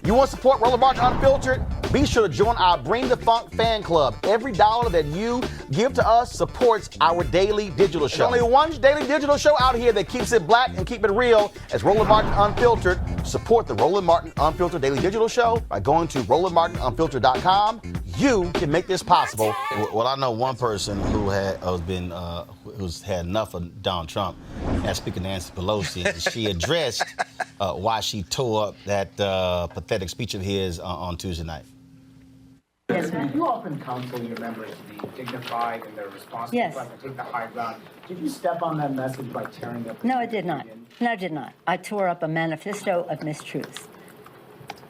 You want to support Roland Martin Unfiltered? Be sure to join our Bring the Funk fan club. Every dollar that you give to us supports our daily digital show. There's only one daily digital show out here that keeps it black and keep it real. As Roland Martin Unfiltered. Support the Roland Martin Unfiltered daily digital show by going to RolandMartinUnfiltered.com. You can make this possible. Well, I know one person who who's had enough of Donald Trump. That's Speaker Nancy Pelosi. She addressed why she tore up that pathetic speech of his on Tuesday night. Yes, ma'am. You often counsel your members to be dignified in their response to Yes. to take the high ground. Did you step on that message by tearing up? No, I did not. No, I did not. I tore up a Manifesto of Mistruths.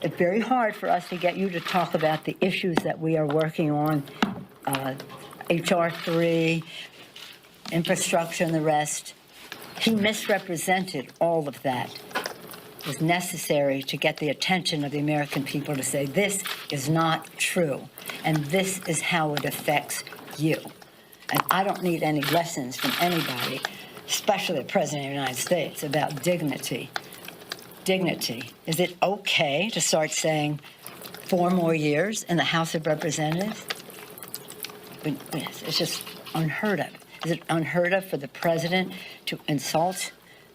It's very hard for us to get you to talk about the issues that we are working on, HR 3, infrastructure, and the rest. He misrepresented all of that. It was necessary to get the attention of the American people to say, this is not true, and this is how it affects you. And I don't need any lessons from anybody, especially the President of the United States, about dignity. Dignity. Is it okay to start saying 4 more years in the House of Representatives? It's just unheard of. Is it unheard of for the president to insult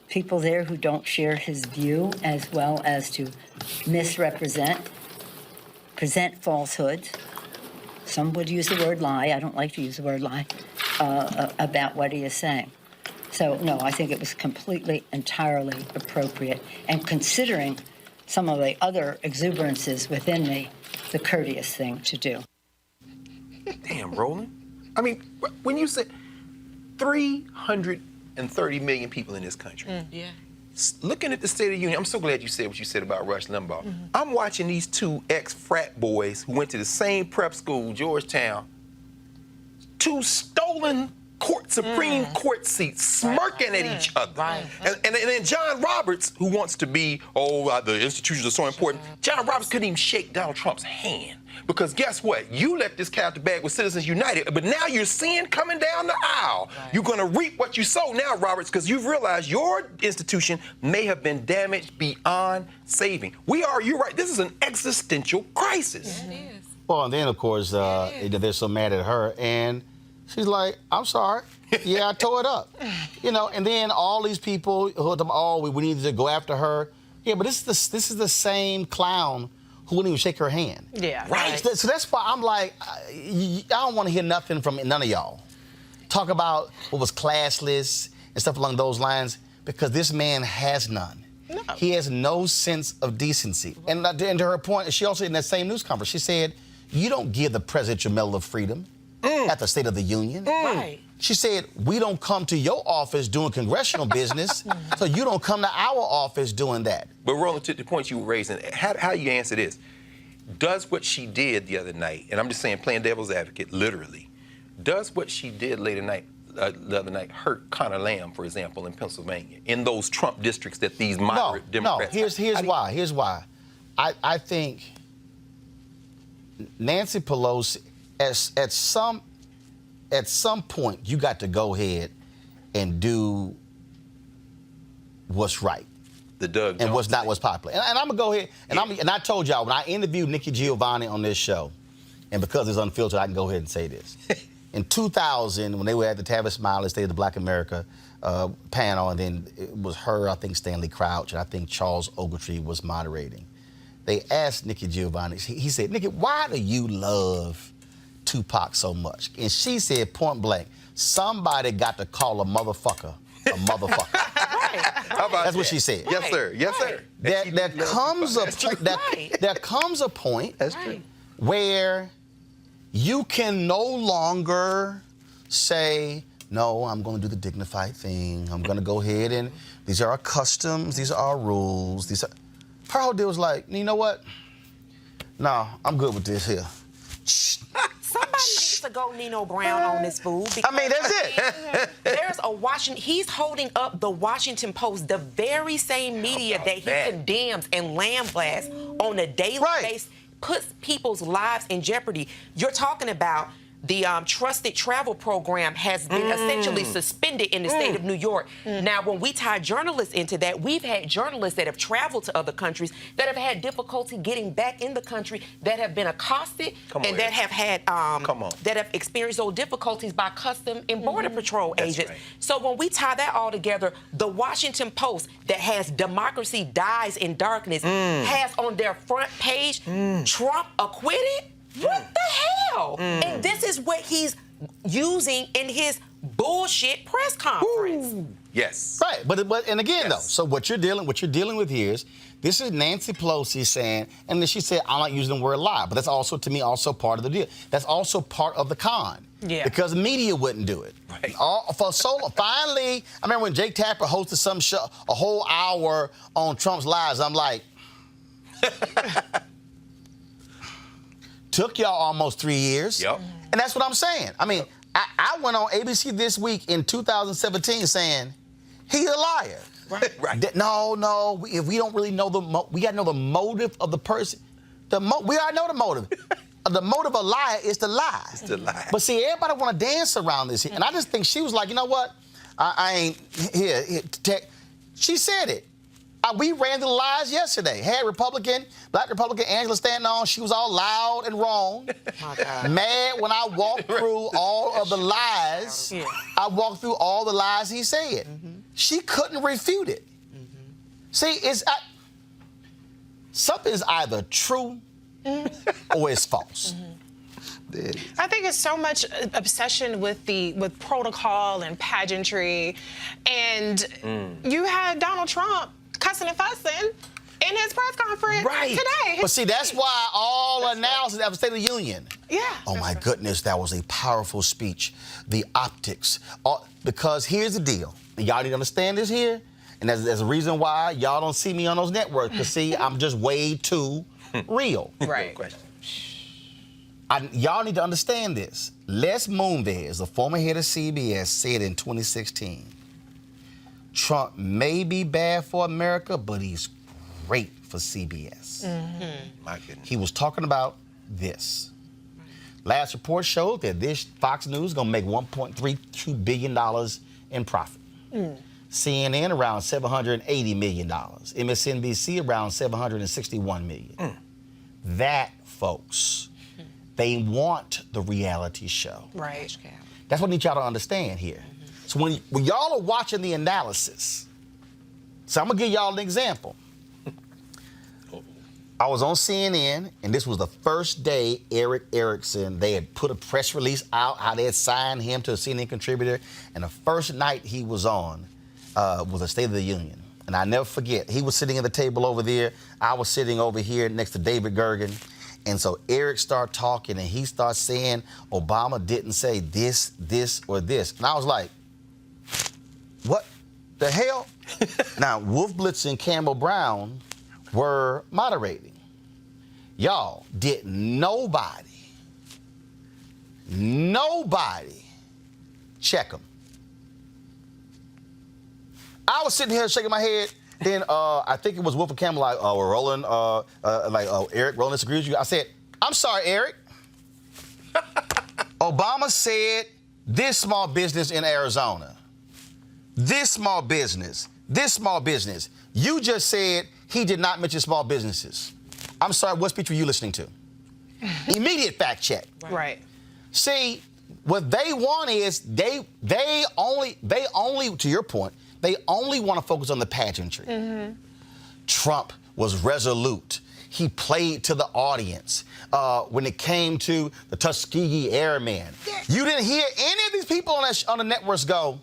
people there who don't share his view, as well as to present falsehoods? Some would use the word lie. I don't like to use the word lie about what he is saying. So, no, I think it was completely, entirely appropriate. And considering some of the other exuberances within me, the courteous thing to do. Damn, Roland. I mean, when you said 330 million people in this country. Yeah. Looking at the State of the Union, I'm so glad you said what you said about Rush Limbaugh. I'm watching these 2 ex-frat boys who went to the same prep school, Georgetown, 2 stolen Supreme Court seats, smirking at each other. Right. And then John Roberts, who wants to be, the institutions are so important, John Roberts couldn't even shake Donald Trump's hand. Because guess what? You left this cat out the bag with Citizens United, but now you're seeing coming down the aisle. Right. You're going to reap what you sow now, Roberts, because you've realized your institution may have been damaged beyond saving. You're right, this is an existential crisis. Yeah, it is. Well, and then, of course, they're so mad at her, and she's like, I'm sorry. Yeah, I tore it up. And then all these people who we need to go after her. Yeah, but this is the same clown who wouldn't even shake her hand. Yeah. Right. So that's why I'm like, I don't want to hear nothing from none of y'all. Talk about what was classless and stuff along those lines, because this man has none. No. He has no sense of decency. And to her point, she also, in that same news conference, she said, you don't give the president your Medal of Freedom at the State of the Union. Right. She said, we don't come to your office doing congressional business, so you don't come to our office doing that. But Roland, to the point you were raising, how you answer this? Does what she did the other night, and I'm just saying playing devil's advocate, literally, does what she did the other night hurt Connor Lamb, for example, in Pennsylvania, in those Trump districts that these moderate Democrats... No, here's why. I think Nancy Pelosi, at some point, you got to go ahead and do what's right. The Doug and Jones what's popular. And I'm gonna go ahead and I told y'all when I interviewed Nikki Giovanni on this show, and because it's unfiltered, I can go ahead and say this. In 2000, when they were at the Tavis Smiley State of the Black America panel, and then it was her, I think Stanley Crouch, and I think Charles Ogletree was moderating. They asked Nikki Giovanni, he said, Nikki, why do you love Tupac so much? And she said point blank, somebody got to call a motherfucker a motherfucker. That's what she said. Yes, sir. Yes, sir. There comes a point That's true. Where you can no longer say, no, I'm going to do the dignified thing. I'm going to go ahead and these are our customs. These are our rules. Her whole deal was like, you know what? No, I'm good with this here. Somebody needs to go Nino Brown on this fool. I mean, that's it. There's a he's holding up the Washington Post, the very same media that he condemns and lamblasts on a daily basis, puts people's lives in jeopardy. You're talking about the trusted travel program has been essentially suspended in the state of New York. Now, when we tie journalists into that, we've had journalists that have traveled to other countries that have had difficulty getting back in the country, that have been accosted, that have had that have experienced those difficulties by Custom and Border Patrol agents. Right. So when we tie that all together, the Washington Post that has democracy dies in darkness has on their front page Trump acquitted. What the hell? And this is what he's using in his bullshit press conference. Yes. Right, but and again though, so what you're dealing with here is this is Nancy Pelosi saying, and then she said, I'm not using the word lie, but that's also to me also part of the deal. That's also part of the con. Yeah. Because the media wouldn't do it. Right. Finally, I remember when Jake Tapper hosted some show, a whole hour on Trump's lies. I'm like, took y'all almost 3 years. Yep. And that's what I'm saying. I mean, I went on ABC This Week in 2017 saying, he's a liar. Right. No, if we don't really know we got to know the motive of the person. We already know the motive. The motive of a liar is to lie. It's to lie. But see, everybody want to dance around this. And I just think she was like, you know what? I ain't here. She said it. We ran the lies yesterday. Had Black Republican Angela standing on. She was all loud and wrong. My God. Mad when I walked through all of the lies. Yeah. I walked through all the lies he said. She couldn't refute it. See, something is either true or it's false. I think it's so much obsession with protocol and pageantry, and you had Donald Trump cussing and fussing in his press conference today. But see, that's why all analysis of the State of the Union. Yeah. Oh my goodness, that was a powerful speech. The optics, because here's the deal. Y'all need to understand this here, and there's a reason why y'all don't see me on those networks. Because see, I'm just way too real. Right. Y'all need to understand this. Les Moonves, the former head of CBS, said in 2016, Trump may be bad for America, but he's great for CBS. My goodness. He was talking about this. Last report showed that this Fox News is going to make $1.32 billion in profit. CNN around $780 million. MSNBC around $761 million. That, folks, they want the reality show. Right. That's what I need y'all to understand here. So when y'all are watching the analysis, so I'm going to give y'all an example. I was on CNN, and this was the first day Eric Erickson, they had put a press release out, how they had signed him to a CNN contributor, and the first night he was on was a State of the Union. And I never forget, he was sitting at the table over there, I was sitting over here next to David Gergen, and so Eric started talking, and he started saying Obama didn't say this, or this. And I was like, what the hell? Now, Wolf Blitz and Campbell Brown were moderating. Y'all, did nobody check them? I was sitting here shaking my head. Then I think it was Wolf and Campbell, like, Roland, Eric, Roland disagrees with you. I said, I'm sorry, Eric. Obama said this small business in Arizona. This small business. You just said he did not mention small businesses. I'm sorry, what speech were you listening to? Immediate fact check. Right. See, what they want is they only, to your point, they only want to focus on the pageantry. Trump was resolute. He played to the audience. When it came to the Tuskegee Airmen, you didn't hear any of these people on the networks go,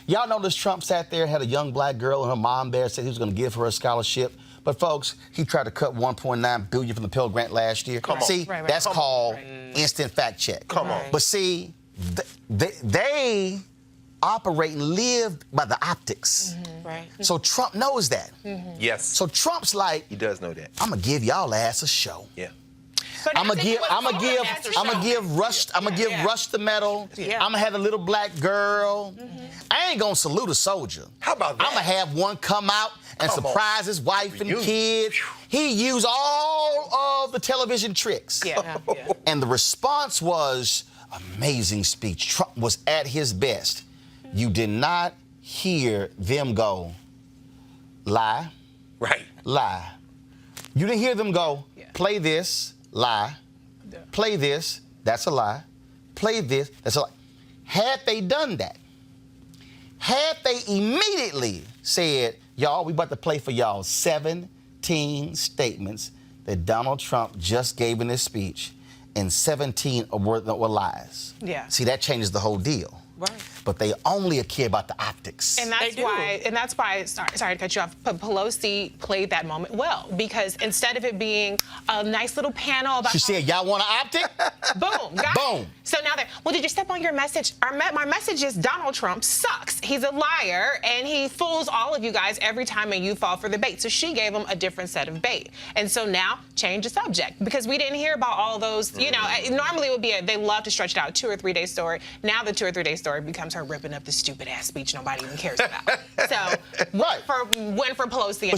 y'all notice Trump sat there, had a young black girl, and her mom there said he was going to give her a scholarship. But, folks, he tried to cut $1.9 billion from the Pell Grant last year. Come on. See, that's called instant fact check. Come on. But, see, they operate and live by the optics. Right. So Trump knows that. Yes. So Trump's like, He does know that. I'm going to give y'all ass a show. Yeah. I'm gonna give Rush the medal. Yeah. I'm gonna have a little black girl. I ain't gonna salute a soldier. How about that? I'm gonna have one come out and Come surprise on. his wife and You- kids. He used all of the television tricks. Yeah. And the response was, amazing speech. Trump was at his best. You did not hear them go, lie, Right. lie. You didn't hear them go, play this, lie, play this, that's a lie, play this, that's a lie. Had they done that, had they immediately said, y'all, we about to play for y'all 17 statements that Donald Trump just gave in his speech, and 17 were lies. Yeah. See, that changes the whole deal. Right. But they only care about the optics. And that's why, sorry to cut you off, but Pelosi played that moment well, because instead of it being a nice little panel about She said, y'all want an optic? boom, got Boom. it. So now they're, well, did you step on your message? My message is Donald Trump sucks. He's a liar, and he fools all of you guys every time, and you fall for the bait. So she gave him a different set of bait. And so now, change the subject, because we didn't hear about all those, you know, normally it would be, they love to stretch it out, 2 or 3 day story. Now the 2 or 3 day story becomes her ripping up the stupid ass speech nobody even cares about. So, win for Pelosi.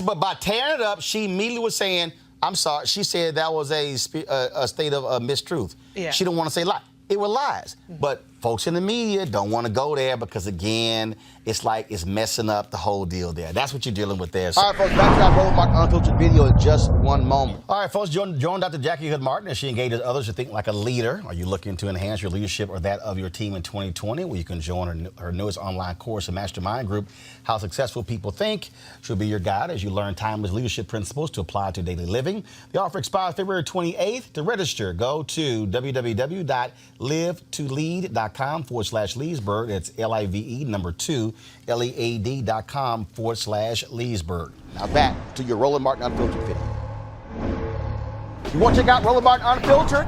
But by tearing it up, she immediately was saying, I'm sorry. She said that was a state of mistruth. Yeah. She didn't want to say lie. It were lies. But folks in the media don't want to go there because, again, it's like it's messing up the whole deal there. That's what you're dealing with there. All right, folks, back to our Roland Martin Unfiltered video in just one moment. All right, folks, join Dr. Jackie Hood Martin as she engages others to think like a leader. Are you looking to enhance your leadership or that of your team in 2020? Well, you can join her newest online course and mastermind group, How Successful People Think. She'll be your guide as you learn timeless leadership principles to apply to daily living. The offer expires February 28th. To register, go to www.livetolead.com/Leesburg. That's LIVE number 2, LEAD.com/Leesburg. Now back to your Roland Martin Unfiltered video. You want to check out Roland Martin Unfiltered?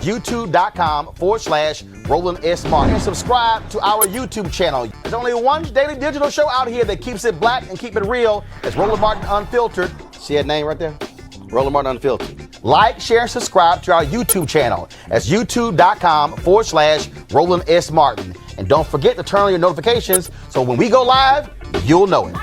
YouTube.com/Roland S. Martin. And subscribe to our YouTube channel. There's only one daily digital show out here that keeps it black and keep it real. It's Roland Martin Unfiltered. See that name right there? Roland Martin Unfiltered. Like, share, and subscribe to our YouTube channel. That's youtube.com/Roland S. Martin. And don't forget to turn on your notifications so when we go live, you'll know it.